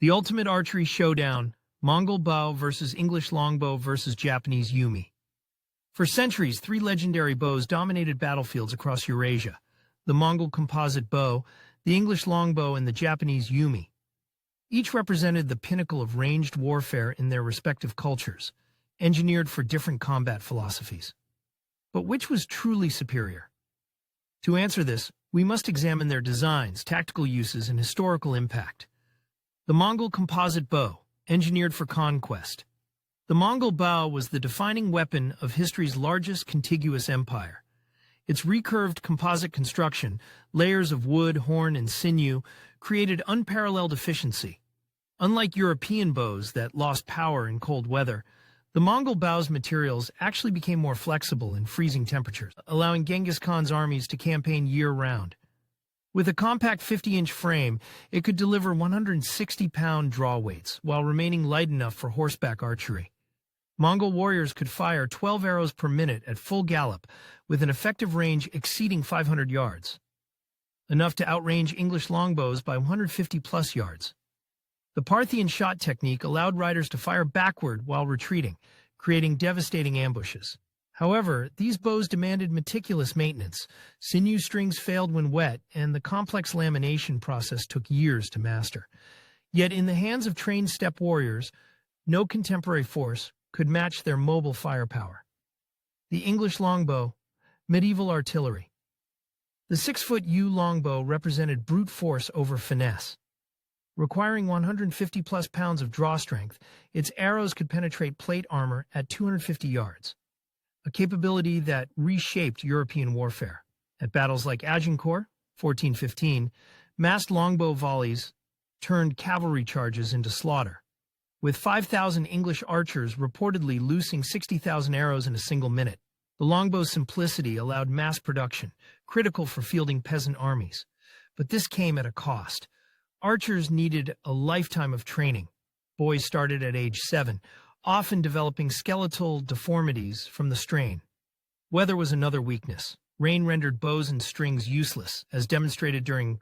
The ultimate archery showdown, Mongol bow versus English longbow versus Japanese Yumi. For centuries, three legendary bows dominated battlefields across Eurasia: the Mongol Composite Bow, the English longbow, and the Japanese Yumi. Each represented the pinnacle of ranged warfare in their respective cultures, engineered for different combat philosophies. But which was truly superior? To answer this, we must examine their designs, tactical uses, and historical impact. The Mongol Composite Bow, engineered for conquest. The Mongol bow was the defining weapon of history's largest contiguous empire. Its recurved composite construction, layers of wood, horn, and sinew, created unparalleled efficiency. Unlike European bows that lost power in cold weather, the Mongol bow's materials actually became more flexible in freezing temperatures, allowing Genghis Khan's armies to campaign year-round. With a compact 50-inch frame, it could deliver 160-pound draw weights while remaining light enough for horseback archery. Mongol warriors could fire 12 arrows per minute at full gallop with an effective range exceeding 500 yards, enough to outrange English longbows by 150-plus yards. The Parthian shot technique allowed riders to fire backward while retreating, creating devastating ambushes. However, these bows demanded meticulous maintenance. Sinew strings failed when wet, and the complex lamination process took years to master. Yet in the hands of trained steppe warriors, no contemporary force could match their mobile firepower. The English longbow, medieval artillery. The 6-foot yew longbow represented brute force over finesse. Requiring 150-plus pounds of draw strength, its arrows could penetrate plate armor at 250 yards, a capability that reshaped European warfare. At battles like Agincourt, 1415, massed longbow volleys turned cavalry charges into slaughter, with 5,000 English archers reportedly loosing 60,000 arrows in a single minute. The longbow's simplicity allowed mass production, critical for fielding peasant armies. But this came at a cost. Archers needed a lifetime of training. Boys started at age 7, often developing skeletal deformities from the strain. Weather was another weakness. Rain rendered bows and strings useless, as demonstrated during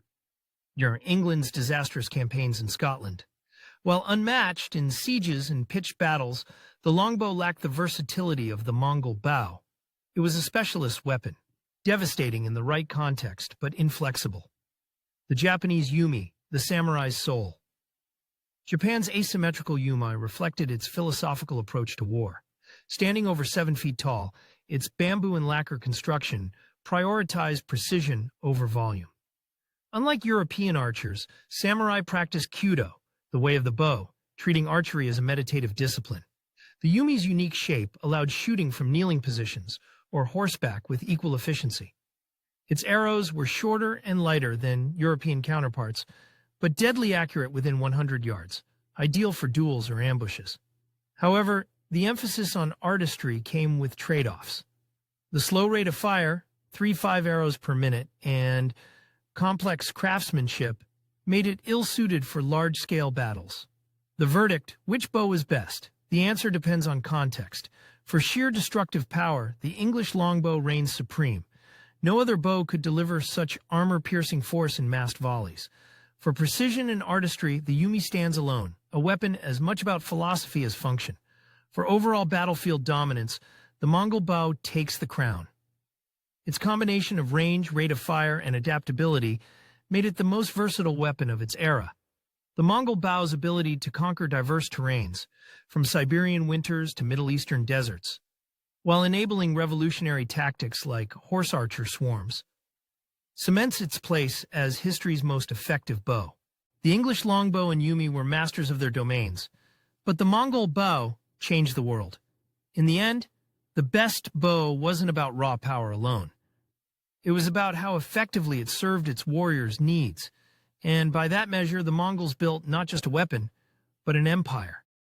England's disastrous campaigns in Scotland. While unmatched in sieges and pitched battles, the longbow lacked the versatility of the Mongol bow. It was a specialist weapon, devastating in the right context, but inflexible. The Japanese Yumi, the samurai's soul. Japan's asymmetrical Yumi reflected its philosophical approach to war. Standing over 7 feet tall, its bamboo and lacquer construction prioritized precision over volume. Unlike European archers, samurai practiced kyudo, the way of the bow, treating archery as a meditative discipline. The Yumi's unique shape allowed shooting from kneeling positions or horseback with equal efficiency. Its arrows were shorter and lighter than European counterparts, but deadly accurate within 100 yards, ideal for duels or ambushes. However, the emphasis on artistry came with trade-offs. The slow rate of fire, 3-5 arrows per minute, and complex craftsmanship made it ill-suited for large-scale battles. The verdict, which bow is best? The answer depends on context. For sheer destructive power, the English longbow reigns supreme. No other bow could deliver such armor-piercing force in massed volleys. For precision and artistry, the Yumi stands alone, a weapon as much about philosophy as function. For overall battlefield dominance, the Mongol bow takes the crown. Its combination of range, rate of fire, and adaptability made it the most versatile weapon of its era. The Mongol bow's ability to conquer diverse terrains, from Siberian winters to Middle Eastern deserts, while enabling revolutionary tactics like horse archer swarms, cements its place as history's most effective bow. The English longbow and Yumi were masters of their domains, but the Mongol bow changed the world. In the end, the best bow wasn't about raw power alone. It was about how effectively it served its warriors' needs, and by that measure, the Mongols built not just a weapon, but an empire.